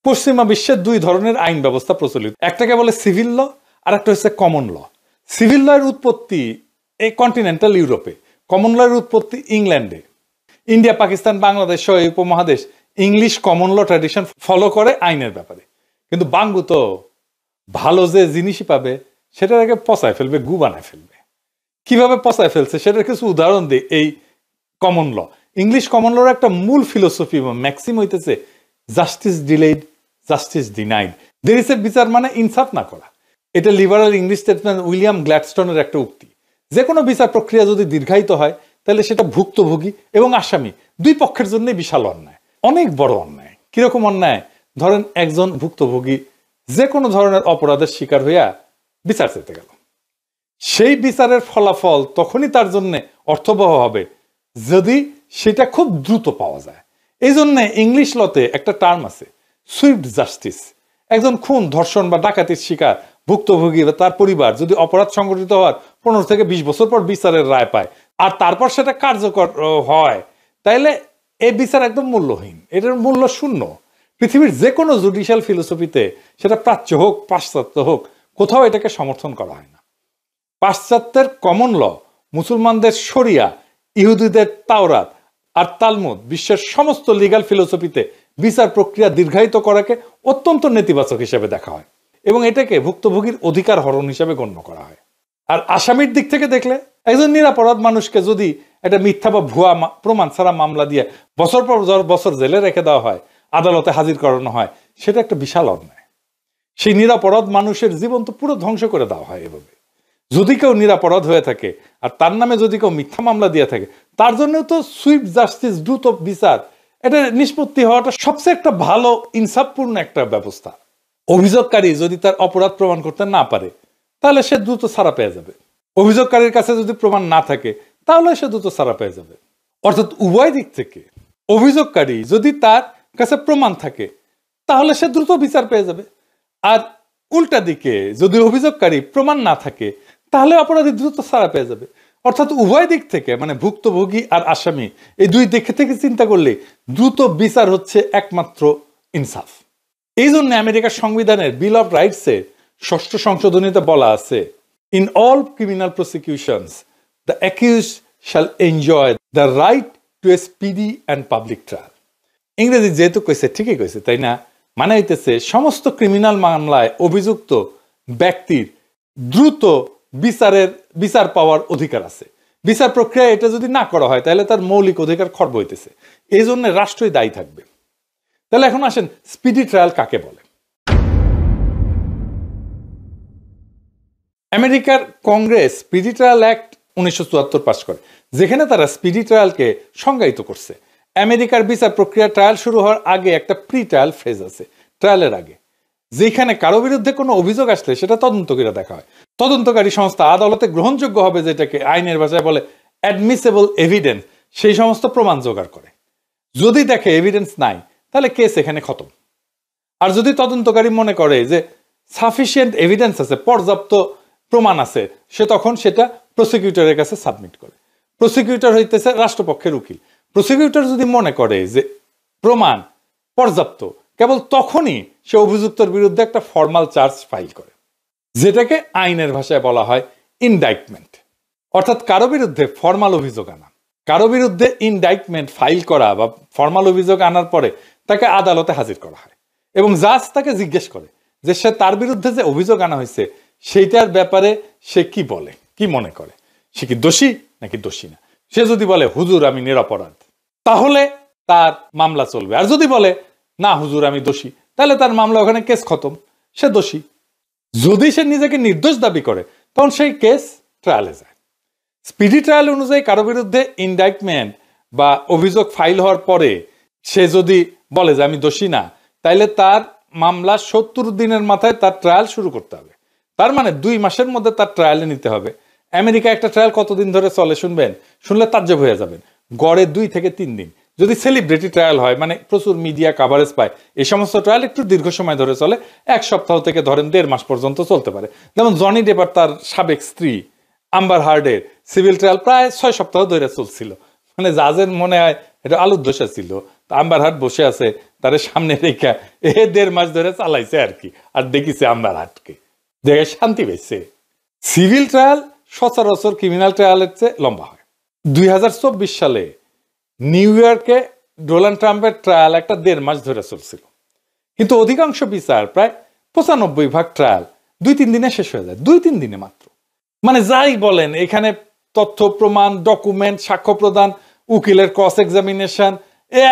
পশ্চিমা বিশ্বের দুই ধরনের আইন ব্যবস্থা প্রচলিত, একটাকে বলে সিভিল ল আর একটা হচ্ছে কমন ল। সিভিল ল এর উৎপত্তি এই কন্টিনেন্টাল ইউরোপে, কমন ল এর উৎপত্তি ইংল্যান্ডে। ইন্ডিয়া, পাকিস্তান, বাংলাদেশ সহ এই উপমহাদেশ English common law tradition follow করে আইনের ব্যাপারে। কিন্তু বাঙ্গু তো ভালো যে জিনিসই পাবে সেটার আগে পচায় ফেলবে, গু বানায় ফেলবে। কিভাবে পচায় ফেলছে সেটার কিছু উদাহরণ দিই। এই কমন ল, ইংলিশ কমন লর একটা মূল ফিলোসফি বা ম্যাক্সিম হইতেছে জাস্টিস ডিলেইড, জাস্টিস ডিনাইড। দেরিসের বিচার মানে ইনসাফ না করা। এটা লিবারাল ইংলিশ স্টেটসম্যান উইলিয়াম গ্ল্যাডস্টোনের একটা উক্তি। যে কোনো বিচার প্রক্রিয়া যদি দীর্ঘায়িত হয় তাহলে সেটা ভুক্তভোগী এবং আসামি দুই পক্ষের জন্য বিশাল অন্যায়, অনেক বড় অন্যায়। কিরকম অন্যায়? ধরেন একজন ভুক্তভোগী যে কোনো ধরনের অপরাধের শিকার হইয়া বিচার চেতে গেল, সেই বিচারের ফলাফল তখনই তার জন্য অর্থবহ হবে যদি সেটা খুব দ্রুত পাওয়া যায়। এই জন্য ইংলিশ লতে একটা টার্ম আছে, সুইফট জাস্টিস। একজন খুন, ধর্ষণ বা ডাকাতির শিকার ভুক্তভোগী বা তার পরিবার যদি অপরাধ সংঘটিত হওয়ার 15 থেকে 20 বছর পর বিচারের রায় পায় আর তারপর সেটা কার্যকর হয়, তাইলে এই বিচার একদম মূল্যহীন, এটার মূল্য শূন্য। পৃথিবীর যে কোনো জুডিশিয়াল ফিলোসফিতে, সেটা প্রাচ্য হোক পাশ্চাত্য হোক, কোথাও এটাকে সমর্থন করা হয় না। পাশ্চাত্যের কমন ল, মুসলমানদের শরিয়া, ইহুদিদের তাওরাত আর তালমুদ, বিশ্বের সমস্ত লিগাল ফিলোসফিতে বিচার প্রক্রিয়া দীর্ঘায়িত করাকে অত্যন্ত নেতিবাচক হিসেবে দেখা হয় এবং এটাকে ভুক্তভোগীর অধিকার হরণ হিসেবে গণ্য করা হয়। আর আসামির দিক থেকে দেখলে, একজন নিরাপরাধ মানুষকে যদি একটা মিথ্যা বা ভুয়া প্রমাণ ছাড়া মামলা দিয়ে বছর পর বছর জেলে রেখে দেওয়া হয়, আদালতে হাজির করানো হয়, সেটা একটা বিশাল অন্যায়। সেই নিরাপরাধ মানুষের জীবন তো পুরো ধ্বংস করে দেওয়া হয় এভাবে। যদি কেউ নিরাপরাধ হয়ে থাকে আর তার নামে যদি কেউ মিথ্যা মামলা দিয়ে থাকে, তার জন্য তো সুইফট জাস্টিস, দ্রুত বিচার, এটা নিষ্পত্তি হওয়াটা সবচেয়ে একটা ভালো ইনসাফপূর্ণ একটা ব্যবস্থা। অভিযোগকারী যদি তার অপরাধ প্রমাণ করতে না পারে তাহলে সে দ্রুত ছাড়া পেয়ে যাবে। অভিযোগকারীর কাছে যদি প্রমাণ না থাকে তাহলে সে দ্রুত ছাড়া পেয়ে যাবে। অর্থাৎ উভয় দিক থেকে, অভিযোগকারী যদি তার কাছে প্রমাণ থাকে তাহলে সে দ্রুত বিচার পেয়ে যাবে, আর উল্টা দিকে যদি অভিযোগকারী প্রমাণ না থাকে তাহলে অপরাধী দ্রুত ছাড়া পেয়ে যাবে। অর্থাৎ উভয় দিক থেকে, মানে ভুক্তভোগী আর আসামি, এই দুই দিক থেকে চিন্তা করলে দ্রুত বিচার হচ্ছে একমাত্র ইনসাফ। এই জন্য আমেরিকার সংবিধানের বিল অফ রাইটসে 6ষ্ঠ সংশোধনীতে বলা আছে, in all criminal প্রসিকিউশনস the accused shall enjoy the right two A speedy and public trial. ইংরেজি যেহেতু কইছে, ঠিকই কইছে, তাই না? মানে হইতেছে সমস্ত ক্রিমিনাল মামলায় অভিযুক্ত ব্যক্তির দ্রুত বিচার পাওয়ার অধিকার আছে। বিচার প্রক্রিয়া এটা যদি না করা হয় তাহলে তার মৌলিক অধিকার খর্ব হইতেছে। এই জন্য রাষ্ট্রই দায়ী থাকবে। তাহলে এখন আসেন, স্পিডি ট্রায়াল কাকে বলে? আমেরিকার Congress speedy trial act 1974 pass করে, যেখানে তারা স্পিডি ট্রায়ালকে সংজ্ঞায়িত করছে। আমেরিকার বিচার প্রক্রিয়া ট্রায়াল শুরু হওয়ার আগে একটা প্রি ট্রায়াল ফেজ আছে, ট্রায়ালের আগে, যেখানে কারো বিরুদ্ধে কোনো অভিযোগ আসলে সেটা তদন্ত করে দেখা হয়। তদন্তকারী সংস্থা আদালতে গ্রহণযোগ্য হবে, যেটাকে আইনের ভাষায় বলে অ্যাডমিসেবল এভিডেন্স, সেই সমস্ত প্রমাণ জোগাড় করে। যদি দেখে এভিডেন্স নাই তাহলে কেস এখানে খতম। আর যদি তদন্তকারী মনে করে যে সাফিসিয়েন্ট এভিডেন্স আছে, পর্যাপ্ত প্রমাণ আছে, সে তখন সেটা প্রসিকিউটরের কাছে সাবমিট করে। প্রসিকিউটর হইতেছে রাষ্ট্রপক্ষের উকিল। প্রসিকিউটর যদি মনে করে যে প্রমাণ পর্যাপ্ত, কেবল তখনই সে অভিযুক্তর বিরুদ্ধে একটা ফর্মাল চার্জ ফাইল করে, যেটাকে আইনের ভাষায় বলা হয় ইনডাইটমেন্ট। অর্থাৎ কারো বিরুদ্ধে ফর্মাল অভিযোগ আনা। কারো বিরুদ্ধে ইনডাইটমেন্ট ফাইল করা বা ফর্মাল অভিযোগ আনার পরে তাকে আদালতে হাজির করা হয় এবং জাজ তাকে জিজ্ঞেস করে যে সে তার বিরুদ্ধে যে অভিযোগ আনা হয়েছে সেইটার ব্যাপারে সে কি বলে, কি মনে করে, সে কি দোষী নাকি দোষী না। সে যদি বলে হুজুর আমি নিরপরাধ, তাহলে তার মামলা চলবে। আর যদি বলে না হুজুর আমি দোষী, তাহলে তার মামলা ওখানে কেস খতম, সে দোষী। যদি সে নিজেকে নির্দোষ দাবি করে তখন সেই কেস ট্রায়ালে যায়। স্পিডি ট্রায়াল অনুযায়ী কারো বিরুদ্ধে ইনডাইটমেন্ট বা অভিযোগ ফাইল হওয়ার পরে সে যদি বলে যে আমি দোষী না, তাইলে তার মামলা 70 দিনের মাথায় তার ট্রায়াল শুরু করতে হবে। তার মানে 2 মাসের মধ্যে তার ট্রায়ালে নিতে হবে। আমেরিকা একটা ট্রায়াল কতদিন ধরে চলে শুনবেন? শুনলে তাজ্জব হয়ে যাবেন। গড়ে 2 থেকে 3 দিন। যদি সেলিব্রিটি ট্রায়াল হয়, মানে প্রচুর মিডিয়া কাভারেজ পায়, এই সমস্ত ট্রায়াল একটু দীর্ঘ সময় ধরে চলে, 1 সপ্তাহ থেকে ধরেন 1.5 মাস পর্যন্ত চলতে পারে। যেমন জনি ডেপ আর তার সাবেক স্ত্রী আম্বার হার্ডের সিভিল ট্রায়াল প্রায় 6 সপ্তাহ ধরে চলছিল। মানে জাজের মনে হয় এটা আলুর দোষা ছিল, আম্বার হাট বসে আছে, তার সামনে রেখা 1.5 মাস ধরে চালাইছে আর কি, আর দেখিছে আম্বার হাটকে, দেখে শান্তি পেয়েছে। সিভিল ট্রায়াল সচরাচর ক্রিমিনাল ট্রায়ালের চেয়ে লম্বা হয়। 2024 সালে নিউ ইয়র্কে ডোনাল্ড ট্রাম্পের ট্রায়াল একটা 1.5 মাস ধরে চলছিল, কিন্তু অধিকাংশ বিচার প্রায় 95% ট্রায়াল 2-3 দিনে শেষ হয়ে যায়, 2-3 দিনে মাত্র। মানে যাই বলেন, এখানে তথ্য প্রমাণ, ডকুমেন্ট, সাক্ষ্য প্রদান, উকিলের ক্রস এক্সামিনেশন,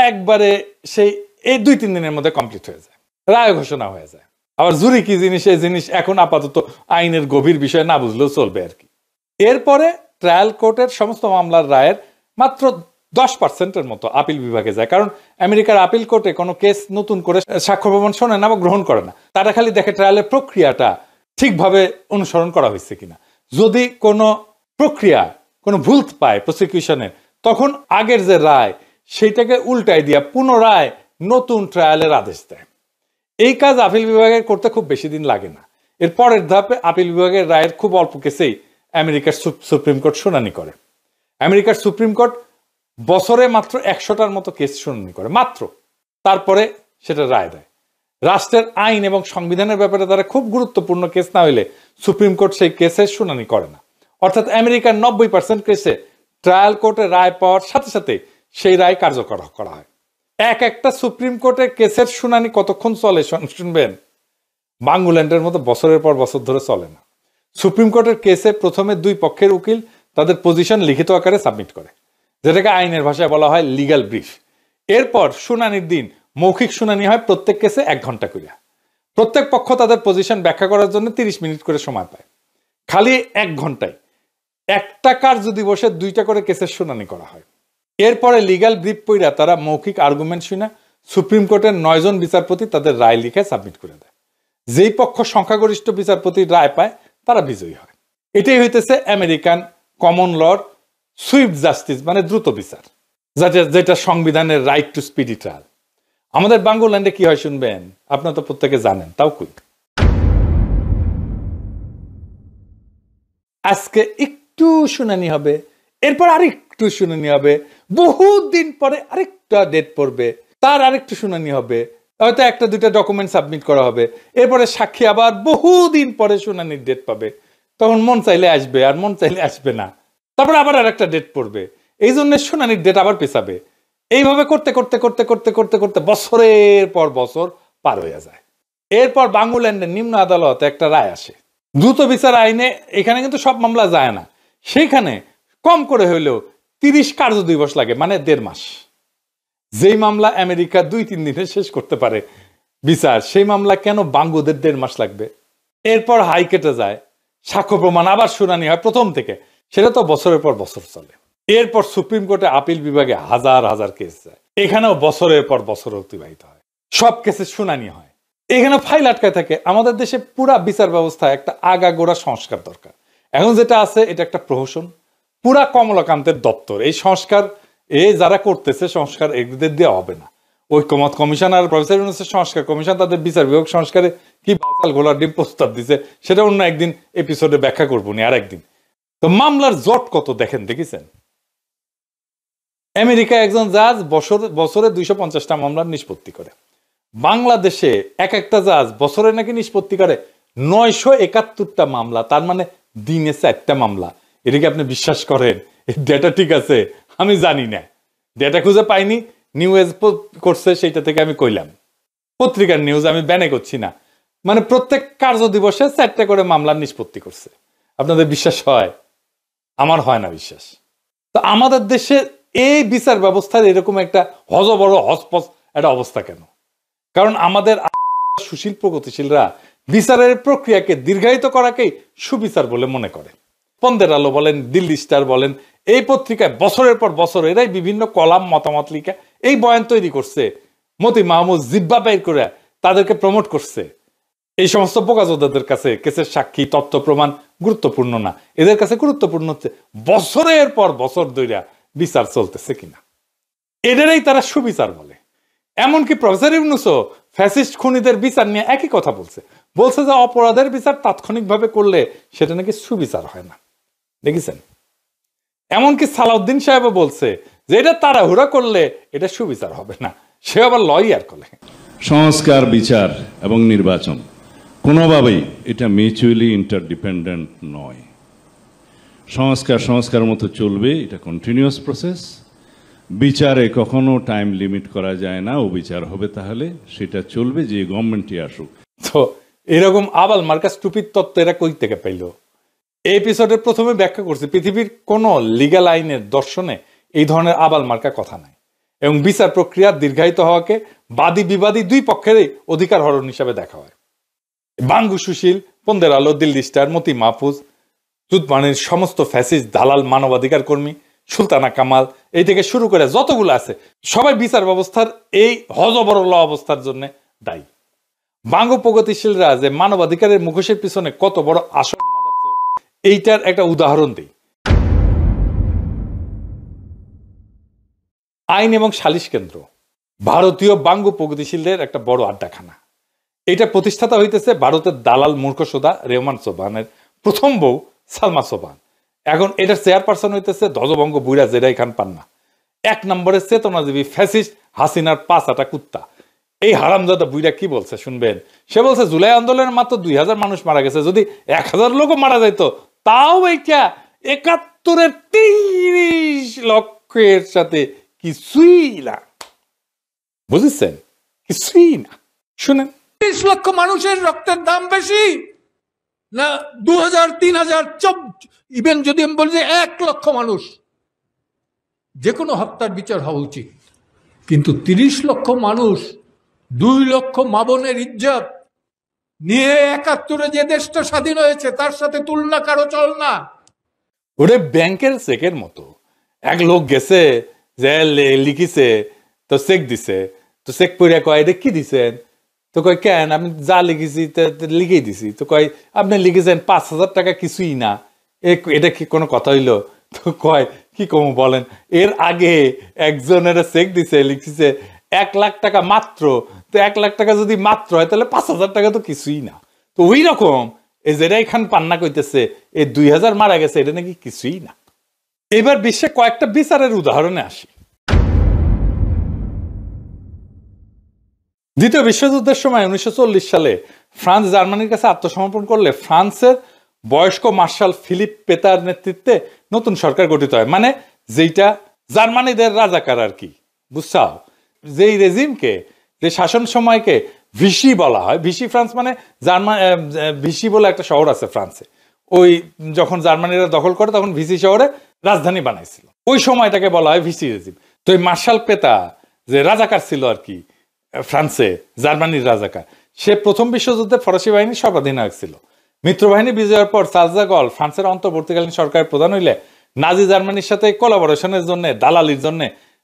একবারে সেই এই 2-3 দিনের মধ্যে কমপ্লিট হয়ে যায়, রায় ঘোষণা হয়ে যায়। আবার জুরি কি জিনিস, এই জিনিস এখন আপাতত আইনের গভীর বিষয় না বুঝলেও চলবে আর কি। এরপরে ট্রায়াল কোর্টের সমস্ত মামলার রায়ের মাত্র 10%-এর মতো আপিল বিভাগে যায়, কারণ আমেরিকার আপিল কোর্টে কোনো কেস নতুন করে সাক্ষ্য প্রমাণ শোনে না বা গ্রহণ করে না। তারা খালি দেখে ট্রায়ালের প্রক্রিয়াটা ঠিকভাবে অনুসরণ করা হয়েছে কিনা। যদি কোনো প্রক্রিয়া কোনো ভুল পায় প্রসিকিউশনের, তখন আগের যে রায় সেইটাকে উল্টাই দিয়া পুনরায় নতুন ট্রায়ালের আদেশ দেয়। এই কাজ আপিল বিভাগে করতে খুব বেশি দিন লাগে না। এর পরের ধাপে আপিল বিভাগের রায়ের খুব অল্প কেসেই আমেরিকার সুপ্রিম কোর্ট শুনানি করে। আমেরিকার সুপ্রিম কোর্ট বছরে মাত্র 100টার মতো কেস শুনানি করে মাত্র, তারপরে সেটা রায় দেয়। রাষ্ট্রের আইন এবং সংবিধানের ব্যাপারে তারা খুব গুরুত্বপূর্ণ কেস না হইলে সুপ্রিম কোর্ট সেই কেসের শুনানি করে না। অর্থাৎ আমেরিকার 90% কেসে ট্রায়াল কোর্টে রায় পাওয়ার সাথে সাথে সেই রায় কার্যকর করা হয়। একটা সুপ্রিম কোর্টের কেসের শুনানি কতক্ষণ চলে শুনবেন? বাংলাদেশের মতো বছরের পর বছর ধরে চলে না। সুপ্রিম কোর্টের কেসে প্রথমে 2 পক্ষের উকিল তাদের পজিশন লিখিত আকারে সাবমিট করে, যেটাকে আইনের ভাষায় বলা হয় লিগ্যাল ব্রিফ। এরপর শুনানির দিন মৌখিক শুনানি হয়, প্রত্যেক কেসে 1 ঘন্টা করে। প্রত্যেক পক্ষ তাদের পজিশন ব্যাখ্যা করার জন্য 30 মিনিট করে সময় পায়। খালি 1 ঘন্টায় একটা কার্য দিবসে 2টা করে কেসের শুনানি করা হয়। এরপরে লিগ্যাল ব্রিফ পড়া তারা মৌখিক আর্গুমেন্ট শুনে সুপ্রিম কোর্টের 9 জন বিচারপতি তাদের রায় লিখে সাবমিট করে দেয়। যেই পক্ষ সংখ্যাগরিষ্ঠ বিচারপতির রায় পায় তারা বিজয়ী হয়। এটাই হইতেছে আমেরিকান কমন লর সুইফট জাস্টিস, মানে দ্রুত বিচার, যেটা সংবিধানের রাইট টু স্পিডি ট্রায়াল। আমাদের বাংলাদেশে কি হয় শুনবেন? আপনারা তো প্রত্যেকে জানেন, তাও কই। আজকে একটু শুনানি হবে, এরপর আরেকটু শুনানি হবে, বহুত দিন পরে আরেকটা ডেট পড়বে, তার আরেকটু শুনানি হবে, হয়তো 1-2টা ডকুমেন্ট সাবমিট করা হবে, এরপরে সাক্ষী আবার বহুদিন পরে শুনানির ডেট পাবে, তখন মন চাইলে আসবে আর মন চাইলে আসবে না, তারপর আবার আরেকটা ডেট পড়বে, এই জন্য শুনানির ডেট আবার পেছাবে। এইভাবে করতে করতে করতে করতে করতে করতে বছরের পর বছর পার হয়ে যায়। এরপর বাংলাদেশের নিম্ন আদালতে একটা রায় আসে দ্রুত বিচার আইনে। এখানে কিন্তু সব মামলা যায় না, সেইখানে কম করে হইলেও 30 কার্য দিবস লাগে, মানে 1.5 মাস। যেই মামলা আমেরিকা 2-3 দিনে শেষ করতে পারে বিচার, সেই মামলা কেন বাংলাদেশের 1.5 মাস লাগবে? এরপর হাইকোর্টে যায়, সাক্ষ্য প্রমাণ আবার শুনানি হয় প্রথম থেকে, সেটা তো বছরের পর বছর চলে। এরপর সুপ্রিম কোর্টে আপিল বিভাগে হাজার হাজার কেস যায়, এখানেও বছরের পর বছর অতিবাহিত হয়, সব কেসের শুনানি হয়, এখানে ফাইল আটকায় থাকে। আমাদের দেশে পুরা বিচার ব্যবস্থায় একটা আগাগোড়া সংস্কার দরকার। এখন যেটা আছে এটা একটা প্রহসন, পুরা কমলাকান্তের দপ্তর। এই সংস্কার যারা করতেছে সংস্কার এদের দেওয়া হবে না। ঐক্যমত কমিশন আর প্রফেসর ইউনূসের সংস্কার কমিশন তাদের বিচার বিভাগ সংস্কারে কি বাচাল ঘোলার ডিম প্রস্তাব দিছে, সেটা অন্য একদিন এপিসোডে ব্যাখ্যা করবো নি আর একদিন। তো মামলার জট কত দেখেছেন? আমেরিকা একজন জাজ বছরে 250টা মামলার নিষ্পত্তি করে। বাংলাদেশে একটা জাজ বছরে নাকি নিষ্পত্তি করে 971টা মামলা, তার মানে দিনে 4টা মামলা। এটা কি আপনি বিশ্বাস করেন? এই ডেটা ঠিক আছে? আমি জানি না, ডেটা খুঁজে পাইনি, নিউজ করছে সেইটা থেকে আমি কইলাম, পত্রিকার নিউজ, আমি ব্যানে করছি না। মানে প্রত্যেক কার্য দিবসে 4টা করে মামলার নিষ্পত্তি করছে। আপনাদের বিশ্বাস হয়? আমার হয় না বিশ্বাস। তো আমাদের দেশে এই বিচার ব্যবস্থার এরকম একটা হজবড় হজপস একটা অবস্থা কেন? কারণ আমাদের সুশীল প্রগতিশীলরা বিচারের প্রক্রিয়াকে দীর্ঘায়িত করাকেই সুবিচার বলে মনে করে। পন্দের আলো বলেন, দিল্লি স্টার বলেন, এই পত্রিকায় বছরের পর বছর এরাই বিভিন্ন কলাম মতামত লিখে এই বয়ান তৈরি করছে, মতি মাহমুদ জিব্বা বের করে তাদেরকে প্রমোট করছে। এই সমস্ত বোকাজোদাদের কাছে কেসের সাক্ষী, তথ্য প্রমাণ গুরুত্বপূর্ণ না, এদের কাছে গুরুত্বপূর্ণ হচ্ছে বছরের পর বছর ধরে বিচার চলতেছে কিনা। এদেরই তারা সুবিচার বলে। এমনকি প্রফেসর ইউনূসও ফ্যাসিস্ট খুনিদের বিচার নিয়ে একই কথা বলছে যে অপরাধের বিচার তাৎক্ষণিকভাবে করলে সেটা নাকি সুবিচার হয় না। দেখেছেন? এমনকি সালাউদ্দিন সাহেবও বলছে যে এটা তাড়াহুড়া করলে এটা সুবিচার হবে না। সে আবার লয়ার কলে। সংস্কার, বিচার এবং নির্বাচন কোনোভাবেই এটা মিউচুয়ালি ইন্টারডিপেন্ডেন্ট নয়। সংস্কার মতো চলবে, এটা কন্টিনিউয়াস প্রসেস। বিচারে কখনো টাইম লিমিট করা যায় না, ও বিচার হবে তাহলে সেটা চলবে, যে গভর্নমেন্টই আসুক। তো এরকম আবাল মার্কা স্টুপিড তত্ত্ব এরা কই থেকে পাইল? এই এপিসোডের প্রথমে ব্যাখ্যা করছি পৃথিবীর কোন লিগ্যাল আইনের দর্শনে এই ধরনের আবাল মার্কা কথা নাই, এবং বিচার প্রক্রিয়া দীর্ঘায়িত হওয়াকে বাদী বিবাদী দুই পক্ষেরই অধিকার হরণ হিসাবে দেখা হয়। বাঙ্গু সুশীল, পন্দের আলো, দিল্লি স্টার, মতি মাহফুজ, জুতমানের সমস্ত ফ্যাসিস্ট দালাল, মানবাধিকার কর্মী, সুলতানা কামাল, এই থেকে শুরু করে যতগুলো আছে সবাই বিচার ব্যবস্থার এই হজবরল অবস্থার জন্য দায়ী। বাঙ্গু প্রগতিশীলরা যে মানবাধিকারের মুখোশের পিছনে কত বড় আসল এইটার একটা উদাহরণ দিই। আইন এবং সালিশ কেন্দ্র ভারতীয় বাঙ্গু প্রগতিশীলদের একটা বড় আড্ডাখানা। এটা প্রতিষ্ঠাতা হইতেছে ভারতের দালাল মূর্খসোদা রেহমান সোবহানের প্রথম বউ সালমা সোবহান। এখন এটার চেয়ারপারসন হইতেছে ধ্বজভঙ্গ বুইরা জেরাই খান পান্না, এক নম্বরের চেতনাজীবী ফ্যাসিস্ট হাসিনার 5 আটা কুত্তা। এই হারামজাদা বুইরা কি বলছে শুনবেন। সে বলছে জুলাই আন্দোলনের মাত্র 2000 মানুষ মারা গেছে, যদি 1000 লোকও মারা যাইতো তাও এইটা 71-এর 30 লক্ষের সাথে কিছুই না। বুঝেছেন? কিছুই না। শুনেন, 30 লক্ষ মানুষের রক্তের দাম বেশি না 2000, 3000, ইভেন যদি আমি বলি যে 1 লক্ষ মানুষ, যে কোনো হত্যার বিচার হওয়া উচিত। কিন্তু 30 লক্ষ মানুষ, 2 লক্ষ মা বোনের ইজ্জত নিয়ে 71-এ যে দেশটা স্বাধীন হয়েছে তার সাথে তুলনা কারো চল না। ওরে ব্যাংকের চেকের মতো। এক লোক গেছে যে লিখিছে, তো চেক দিছে, তো চেক পড়ে কয় এটা কি দিছেন? তো কয় কেন, আমি যা লিখেছি লিখেই দিছি। তো কয় আপনি লিখেছেন 5000 টাকা, কিছুই না, এটা কি কোনো কথা হইলো? তো কয় কি কম বলেন, এর আগে একজনের চেক দিছে, লিখছে 1 লাখ টাকা মাত্র। তো 1 লাখ টাকা যদি মাত্র হয় তাহলে 5000 টাকা তো কিছুই না। তো ওই রকম এই জেরাই খান পান্না কইতেছে এই 2000 মারা গেছে, এটা নাকি কিছুই না। এবার বিশ্বে কয়েকটা বিচারের উদাহরণে আসি। দ্বিতীয় বিশ্বযুদ্ধের সময় 1940 সালে ফ্রান্স জার্মানির কাছে আত্মসমর্পণ করলে ফ্রান্সের বয়স্ক মার্শাল ফিলিপ পেতার নেতৃত্বে নতুন সরকার গঠিত হয়, মানে যেটা জার্মানিদের রাজাকার আর কি, বুঝছাও? যেই রেজিমকে, যে শাসন সময়কে ভিসি বলা হয়। ভিসি ফ্রান্স মানে ভিসি বলে একটা শহর আছে ফ্রান্সে। ওই যখন জার্মানিরা দখল করে তখন ভিসি শহরে রাজধানী বানাইছিল, ওই সময়টাকে বলা হয় ভিসি রেজিম। তো এই মার্শাল পেতা যে রাজাকার ছিল আর কি ফ্রান্সে, জার্মানির রাজাকার, সে প্রথম বিশ্বযুদ্ধে ফরাসি বাহিনীর সর্বাধিনায়ক ছিল। মিত্রবাহিনী বিজয়ের পর চার্লস দ্য গল ফ্রান্সের অন্তর্বর্তীকালীন সরকারের প্রধান হইলে নাজি জার্মানির সাথে কোলাবোরেশনের জন্য, দালালির জন্য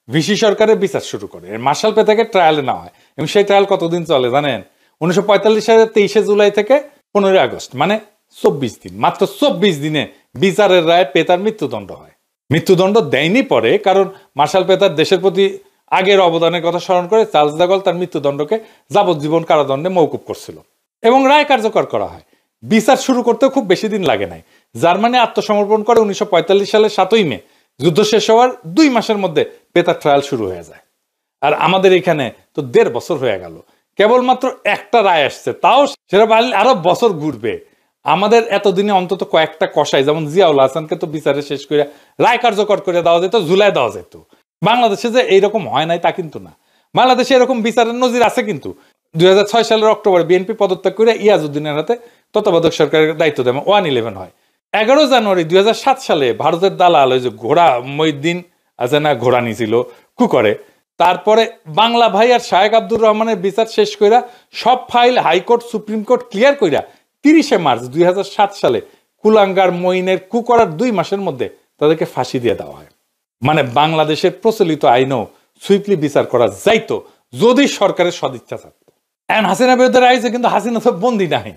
ভিসি সরকারের বিচার শুরু করে। মার্শাল পেতাকে ট্রায়ালে নেওয়া হয়, এবং সেই ট্রায়াল কতদিন চলে জানেন? 1945 সালের 23 জুলাই থেকে 15 আগস্ট, মানে 24 দিন। মাত্র 24 দিনে বিচারের রায় পেতার মৃত্যুদণ্ড হয়। মৃত্যুদণ্ড দেয়নি পরে, কারণ মার্শাল পেতার দেশের প্রতি আগের অবদানের কথা স্মরণ করে চার্লস দ্য গল তার মৃত্যুদণ্ডকে যাবজ্জীবন কারাদণ্ডে মওকুফ করছিল, এবং রায় কার্যকর করা হয়। বিচার শুরু করতেও খুব বেশি দিন লাগে নাই। জার্মানি আত্মসমর্পণ করে 1945 সালের 7ই মে। যুদ্ধ শেষ হওয়ার 2 মাসের মধ্যে পেতার ট্রায়াল শুরু হয়ে যায়। আর আমাদের এখানে তো 1.5 বছর হয়ে গেল, কেবলমাত্র একটা রায় আসছে, তাও সেটা আরো বছর ঘুরবে। আমাদের এতদিনে অন্তত কয়েকটা কসাই, যেমন জিয়াউল হাসানকে তো বিচারে শেষ করে রায় কার্যকর করে দেওয়া যেত, ঝুলাই দেওয়া যেত। বাংলাদেশে যে এইরকম হয় নাই তা কিন্তু না, বাংলাদেশে এরকম বিচারের নজির আছে। কিন্তু 2006 সালের অক্টোবরে বিএনপি পদত্যাগ করে ইয়াজউদ্দিনের হাতে তত্ত্বাবধায়ক সরকারের দায়িত্ব দেয়। 1/11 হয়। 11 জানুয়ারি 2007 সালে ভারতের দালাল ওই যে ঘোড়া মহিউদ্দিন আছে না, ঘোড়া নিয়েছিল কু করে, তারপরে বাংলা ভাই আর শায়েক আব্দুর রহমানের বিচার শেষ কইরা সব file high court supreme court clear কইরা 30 মার্চ 2007 সালে কুলাঙ্গার মঈনের কু করার 2 মাসের মধ্যে তাদেরকে ফাঁসি দিয়ে দেওয়া হয়। মানে বাংলাদেশের প্রচলিত আইনও সুইফটলি বিচার করা যাইতো যদি সরকারের সদিচ্ছা থাকতো। এখন হাসিনা বিরুদ্ধে রায় হয়েছে, কিন্তু হাসিনা তো বন্দী নাই।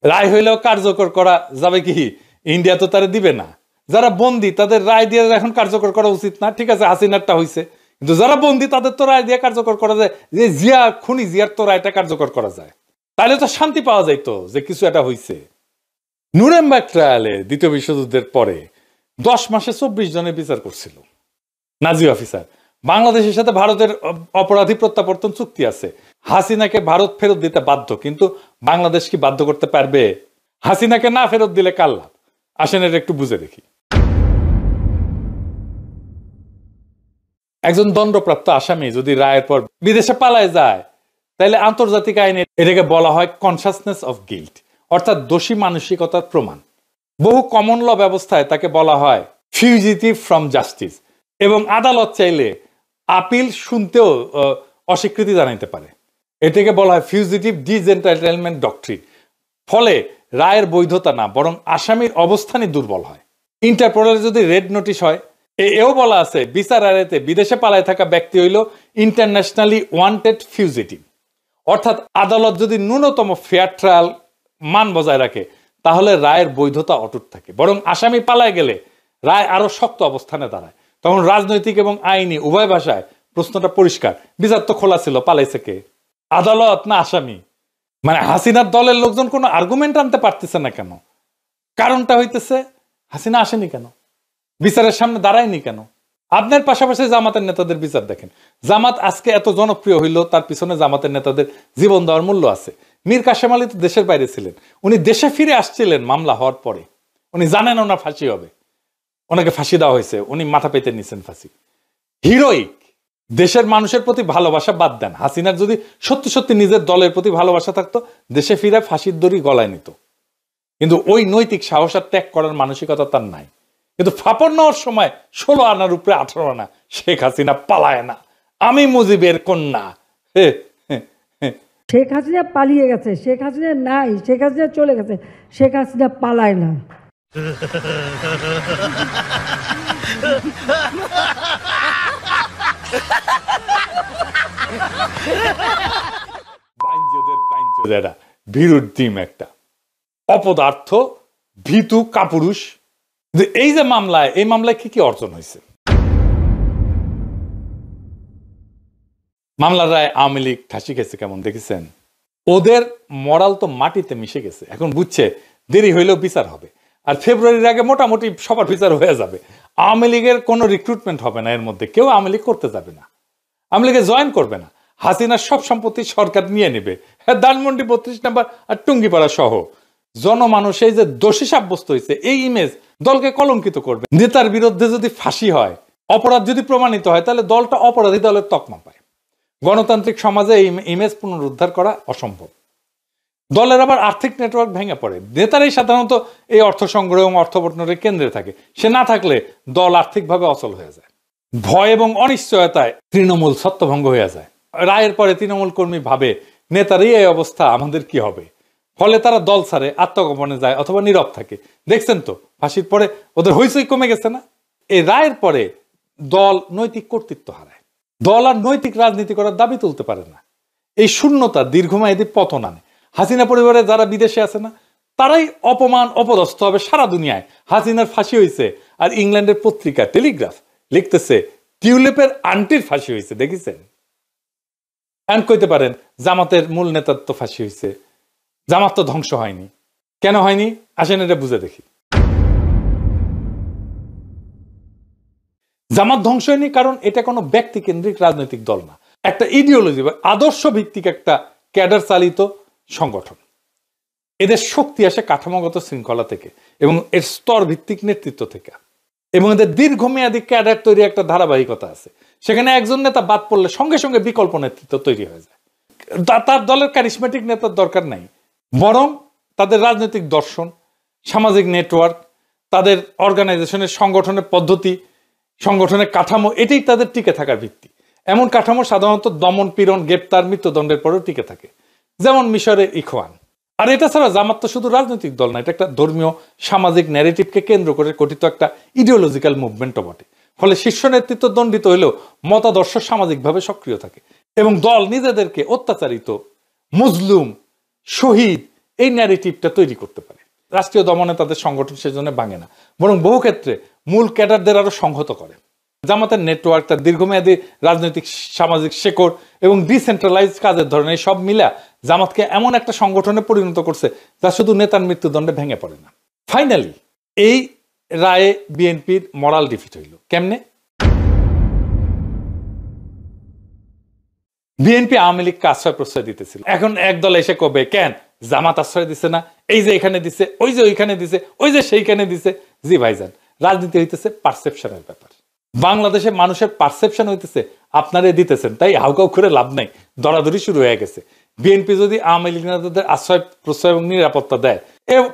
রায় হইলেও কার্যকর করা যাবে কি? ইন্ডিয়া তো তারা দিবে না। যারা বন্দী তাদের রায় দিয়ে এখন কার্যকর করা উচিত না? ঠিক আছে, হাসিনারটা হয়েছে, কিন্তু যারা বন্দী তাদের তো রায় দিয়ে কার্যকর করা যায়। যে জিয়া খুনি, জিয়ার তো রায়টা কার্যকর করা যায়, তাহলে তো শান্তি পাওয়া যাইতো যে কিছু একটা হয়েছে। নুরেমবার্গ ট্রায়ালে দ্বিতীয় বিশ্বযুদ্ধের পরে 10 মাসে 24 জনের বিচার করছিল নাজি অফিসার। বাংলাদেশের সাথে ভারতের অপরাধী প্রত্যাবর্তন চুক্তি আছে, হাসিনাকে ভারত ফেরত দিতে বাধ্য, কিন্তু বাংলাদেশ কি বাধ্য করতে পারবে? হাসিনাকে না ফেরত দিলে কার লাভ? আসেন এটা একটু বুঝে দেখি। একজন দণ্ডপ্রাপ্ত আসামি যদি রায়ের পর বিদেশে পালায় যায়, তাহলে আন্তর্জাতিক আইনে এটাকে বলা হয় কনসাসনেস অফ গিল্ট, অর্থাৎ দোষী মানসিকতার প্রমাণ। বহু কমন ল ব্যবস্থায় তাকে বলা হয় ফিউজিটিভ ফ্রম জাস্টিস, এবং আদালত চাইলে আপিল শুনতেও অস্বীকৃতি জানাইতে পারে। এটাকে বলা হয় ফিউজিটিভ ডিসএন্টাইটেলমেন্ট ডক্ট্রিন। ফলে রায়ের বৈধতা না, বরং আসামির অবস্থানই দুর্বল হয়। ইন্টারপোলের যদি রেড নোটিশ হয়, এও বলা আছে বিচার আদালতে বিদেশে পালায় থাকা ব্যক্তি হইল ইন্টারন্যাশনালি ওয়ান্টেড ফিউজিটিভ। অর্থাৎ আদালত যদি ন্যূনতম ফেয়ার ট্রায়াল মান বজায় রাখে, তাহলে রায়ের বৈধতা অটুট থাকে, বরং আসামি পালায় গেলে রায় আরো শক্ত অবস্থানে দাঁড়ায়। তখন রাজনৈতিক এবং আইনি উভয় ভাষায় প্রশ্নটা পরিষ্কার, বিচার তো খোলা ছিল, পালাইছে কে? আদালত না আসামি? মানে হাসিনার দলের লোকজন কোনো আর্গুমেন্ট আনতে পারতেছে না কেন? কারণটা হইতেছে হাসিনা আসেনি কেন, বিচারের সামনে দাঁড়ায়নি কেন? আপনার পাশাপাশি জামাতের নেতাদের বিচার দেখেন। জামাত আজকে এত জনপ্রিয় হইল, তার পিছনে জামাতের নেতাদের জীবন দেওয়ার মূল্য আছে। মীর কাসেম আলী তো দেশের বাইরে ছিলেন, উনি দেশে ফিরে আসছিলেন মামলা হওয়ার পরে। উনি জানেন ওনার ফাঁসি হবে, ওনাকে ফাঁসি দেওয়া হয়েছে, উনি মাথা পেতে নিছেন ফাঁসি। হিরোইক। দেশের মানুষের প্রতি ভালোবাসা বাদ দেন, হাসিনার যদি সত্যি সত্যি নিজের দলের প্রতি ভালোবাসা থাকতো, দেশে ফিরে ফাঁসির দড়ি গলায় নিত। কিন্তু ওই নৈতিক সাহস আর ত্যাগ করার মানসিকতা তার নাই। কিন্তু ফাপড় নেওয়ার সময় 16 আনার উপরে 18 আনা শেখ হাসিনা পালায় না। আমি মুজিবের কন্যা। শেখ হাসিনা পালিয়ে গেছে, শেখ হাসিনা নাই, শেখ হাসিনা চলে গেছে, শেখ হাসিনা পালায় না। ভীরুর ডিম একটা অপদার্থ, ভীতু কাপুরুষ। এই যে মামলায়, এই মামলায় কি কি অর্জন হয়েছে? মামলার রায় আওয়ামী লীগ ঠাসি খেয়েছে কেমন দেখেছেন? ওদের মরাল তো মাটিতে মিশে গেছে। এখন বুঝছে দেরি হইলেও বিচার হবে, আর ফেব্রুয়ারির আগে মোটামুটি সবার বিচার হয়ে যাবে। আওয়ামী লীগের কোনো রিক্রুটমেন্ট হবে না, এর মধ্যে কেউ আওয়ামী লীগ করতে যাবে না, আওয়ামী লীগে জয়েন করবে না। হাসিনার সব সম্পত্তি সরকার নিয়ে নেবে, ধানমন্ডি 32 নম্বর আর টুঙ্গিপাড়া সহ। জনমানুষ এই যে দোষী সাব্যস্ত হয়েছে, এই ইমেজ দলকে কলঙ্কিত করবে। নেতার বিরুদ্ধে যদি ফাঁসি হয়, অপরাধ যদি প্রমাণিত হয়, তাহলে দলটা অপরাধী দলের তকমা পায়। গণতান্ত্রিক সমাজে এই ইমেজ পুনরুদ্ধার করা অসম্ভব। দলের আবার আর্থিক নেটওয়ার্ক ভেঙে পড়ে। নেতারাই সাধারণত এই অর্থ সংগ্রহ এবং অর্থ বন্টনের কেন্দ্রে থাকে। সে না থাকলে দল আর্থিকভাবে অচল হয়ে যায়। ভয় এবং অনিশ্চয়তায় তৃণমূল ছত্রভঙ্গ হয়ে যায়। রায়ের পরে তৃণমূল কর্মী ভাবে নেতারই এই অবস্থা, আমাদের কি হবে? ফলে তারা দল ছাড়ে, আত্মগোপনে যায় অথবা নীরব থাকে। দেখছেন তো ফাঁসির পরে ওদের হইচই কমে গেছে না? এই রায়ের পরে দল নৈতিক কর্তৃত্ব হারায়, দল আর নৈতিক রাজনীতি করার দাবি তুলতে পারে না। এই শূন্যতা দীর্ঘমেয়াদী পতন আনে। হাসিনা পরিবারে যারা বিদেশে আছে না, তারাই অপমান অপদস্থ হবে সারা দুনিয়ায়। হাসিনার ফাঁসি হয়েছে, আর ইংল্যান্ডের পত্রিকা টেলিগ্রাফ লিখতেছে টিউলিপের আন্টির ফাঁসি হয়েছে, দেখেছেন? এন্ড কইতে পারেন জামাতের মূল নেতার তো ফাঁসি হয়েছে, জামাত তো ধ্বংস হয়নি। কেন হয়নি? আসেন এটা বুঝে দেখি। জামাত ধ্বংস হয়নি কারণ এটা কোনো ব্যক্তি কেন্দ্রিক রাজনৈতিক দল না, একটা ইডিওলজি বা আদর্শ ভিত্তিক একটা ক্যাডার চালিত সংগঠন। এদের শক্তি আসে কাঠামোগত শৃঙ্খলা থেকে এবং এর স্তর ভিত্তিক নেতৃত্ব থেকে, এবং এদের দীর্ঘমেয়াদী ক্যাডার তৈরি একটা ধারাবাহিকতা আছে। সেখানে একজন নেতা বাদ পড়লে সঙ্গে সঙ্গে বিকল্প নেতৃত্ব তৈরি হয়ে যায়। তার দলের ক্যারিসমেটিক নেতার দরকার নাই, বরং তাদের রাজনৈতিক দর্শন, সামাজিক নেটওয়ার্ক, তাদের অর্গানাইজেশনের সংগঠনের পদ্ধতি, সংগঠনের কাঠামো, এটাই তাদের টিকে থাকার ভিত্তি। এমন কাঠামো সাধারণত দমন পীড়ন, গ্রেপ্তার, মৃত্যুদণ্ডের পরেও টিকে থাকে, যেমন মিশরের ইখওয়ান। আর এটা ছাড়া জামাত তো শুধু রাজনৈতিক দল না, এটা একটা ধর্মীয় সামাজিক ন্যারেটিভকে কেন্দ্র করে গঠিত একটা ইডিওলজিক্যাল মুভমেন্টও বটে। ফলে শীর্ষ নেতৃত্ব দণ্ডিত হইলেও মতাদর্শ সামাজিকভাবে সক্রিয় থাকে, এবং দল নিজেদেরকে অত্যাচারিত, মজলুম, শহীদ এই ন্যারেটিভটা তৈরি করতে পারে। রাষ্ট্রীয় দমনে তাদের সংগঠন সেজন্য ভাঙে না, বরং বহু ক্ষেত্রে মূল ক্যাডারদের আরো সংহত করে। জামাতের নেটওয়ার্ক, তার দীর্ঘমেয়াদী রাজনৈতিক সামাজিক শেকড় এবং ডিসেন্ট্রালাইজ কাজের ধরনের সব মিলা জামাতকে এমন একটা সংগঠনে পরিণত করছে যা শুধু নেতার মৃত্যুদণ্ডে ভেঙে পড়ে না। ফাইনালি এই রায়ে বিএনপির মরাল ডিফিট হইল কেমনে? বিএনপি আওয়ামী লীগকে আশ্রয় প্রশ্রয় দিতেছিল, এখন একদল এসে কবে কেন জামাত আশ্রয় দিছে না, এই যে এখানে দিছে, ওই যে ওইখানে দিছে, ওই যে সেইখানে দিছে। জি ভাইজান, রাজনীতি হইতেছে পারসেপশনের ব্যাপার। বাংলাদেশে মানুষের পারসেপশন হইতেছে আপনারা দিতেছেন, তাই হাউকাউ করে লাভ নাই, দরাদরি শুরু হয়ে গেছে। বিএনপি যদি আওয়ামী লীগ নেতাদের আশ্রয় প্রশ্রয় এবং নিরাপত্তা দেয়,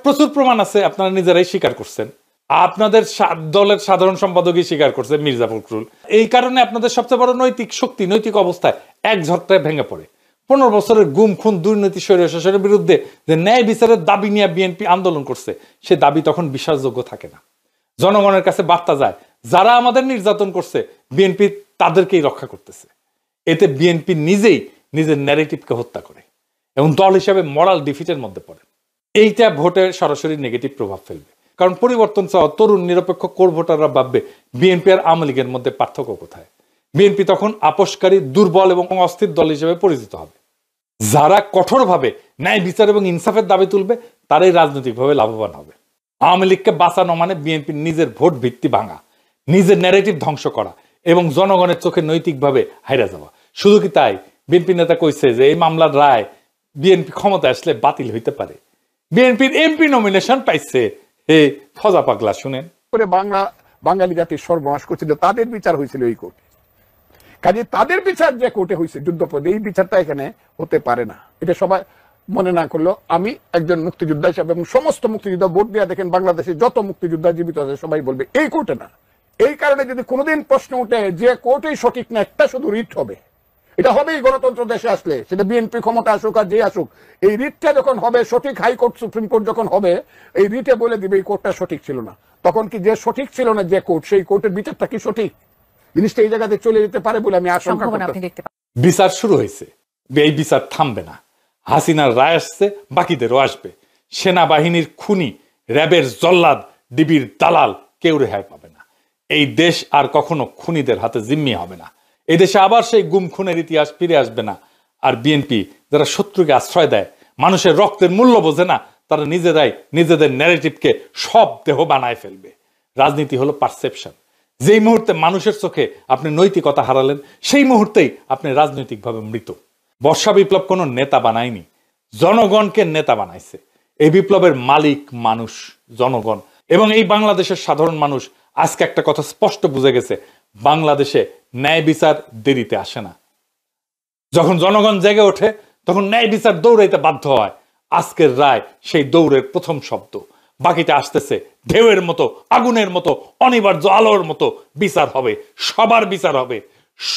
প্রচুর প্রমাণ আছে, আপনারা নিজেরাই স্বীকার করছেন। আপনাদের দলের সাধারণ সম্পাদকই স্বীকার করছে, মির্জা ফখরুল। এই কারণে আপনাদের সবচেয়ে বড় নৈতিক শক্তি, নৈতিক অবস্থায় এক ঝটকায় ভেঙে পড়ে। 15 বছরের গুম খুন দুর্নীতি স্বৈরশাসনের বিরুদ্ধে যে ন্যায় বিচারের দাবি নিয়ে বিএনপি আন্দোলন করছে, সে দাবি তখন বিশ্বাসযোগ্য থাকে না। জনগণের কাছে বার্তা যায়, যারা আমাদের নির্যাতন করছে বিএনপি তাদেরকেই রক্ষা করতেছে। এতে বিএনপি নিজেই নিজের ন্যারেটিভকে হত্যা করে এবং দল হিসাবে মরাল ডিফিটের মধ্যে পড়ে। এইটা ভোটের সরাসরি নেগেটিভ প্রভাব ফেলবে, কারণ পরিবর্তন চাওয়া তরুণ নিরপেক্ষ কোর ভোটাররা ভাববে বিএনপি আর আওয়ামী লীগের মধ্যে পার্থক্য কোথায়। বিএনপি তখন আপোষকারী, দুর্বল এবং অস্থির দল হিসেবে পরিচিত হবে। যারা কঠোরভাবে ন্যায় বিচার এবং ইনসাফের দাবি তুলবে তারাই রাজনৈতিকভাবে লাভবান হবে। আওয়ামী লীগকে বাঁচানো মানে বিএনপির নিজের ভোট ভিত্তি ভাঙা, নিজের ন্যারেটিভ ধ্বংস করা এবং জনগণের চোখে নৈতিকভাবে হাইরা যাওয়া। শুধু কি তাই, বিএনপি নেতা কইছে যে এই মামলার রায় বিএনপি ক্ষমতা আসলে বাতিল হইতে পারে। বিএনপির এমপি নমিনেশন পাইছে, হে ফজা পাগলা শুনেন। বাঙালি জাতির সর্বনাশ করছিল, তাদের বিচার হয়েছিল এই কোর্টে। কাজে তাদের বিচার যে কোর্টে হয়েছে যুদ্ধপদে, এই বিচারটা এখানে হতে পারে না। এটা সবাই মনে না করলো। আমি একজন মুক্তিযোদ্ধা হিসাবে এবং সমস্ত মুক্তিযোদ্ধা ভোট দিয়ে দেখেন বাংলাদেশে যত মুক্তিযোদ্ধা জীবিত আছে সবাই বলবে এই কোর্টে না। এই কারণে যদি কোনোদিন প্রশ্ন উঠে যে কোর্টেই সঠিক না, একটা শুধু রিট হবে, এটা হবেই গণতন্ত্র দেশে আসলে, সেটা বিএনপি ক্ষমতা আসুক আর যে আসুক, এই রিটটা যখন হবে সঠিক, হাইকোর্ট সুপ্রিম কোর্ট যখন হবে, এই রিটে বলে দিবে এই কোর্টটা সঠিক ছিল না। তখন কি যে সঠিক ছিল না যে কোর্ট, সেই কোর্টের বিচারটা কি সঠিক, জিনিসটা এই জায়গাতে চলে যেতে পারে বলে আমি আশঙ্কা করতেছি। বিচার শুরু হয়েছে, এই বিচার থামবে না। হাসিনার রায় আসছে, বাকিদেরও আসবে। সেনাবাহিনীর খুনি, র্যাবের জল্লাদ, ডিবির দালাল কেউ রেহাই পাবে না। এই দেশ আর কখনো খুনিদের হাতে জিম্মি হবে না। এই দেশে আবার সেই গুম খুনের ইতিহাস ফিরে আসবে না। আর বিএনপি যারা শত্রুকে আশ্রয় দেয়, মানুষের রক্তের মূল্য বোঝে না, তারা নিজেরাই নিজেদের ন্যারেটিভকে সব দেহ বানায় ফেলবে। রাজনীতি হলো পারসেপশন। যেই মুহূর্তে মানুষের চোখে আপনি নৈতিকতা হারালেন, সেই মুহূর্তেই আপনি রাজনৈতিকভাবে মৃত। বর্ষা বিপ্লব কোনো নেতা বানায়নি, জনগণকে নেতা বানাইছে। এই বিপ্লবের মালিক মানুষ, জনগণ। এবং এই বাংলাদেশের সাধারণ মানুষ আজকে একটা কথা স্পষ্ট বুঝে গেছে, বাংলাদেশে ন্যায় বিচার দেরিতে আসে না। যখন জনগণ জেগে ওঠে তখন ন্যায় বিচার দৌড়াইতে বাধ্য হয়। আজকের রায় সেই দৌড়ের প্রথম শব্দ। বাকিটা আসতেছে ঢেউয়ের মতো, আগুনের মতো, অনিবার্য আলোর মতো। বিচার হবে, সবার বিচার হবে,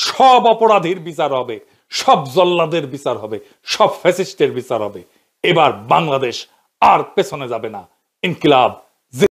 সব অপরাধীর বিচার হবে, সব জল্লাদের বিচার হবে, সব ফ্যাসিস্টের বিচার হবে। এবার বাংলাদেশ আর পেছনে যাবে না। ইনকিলাব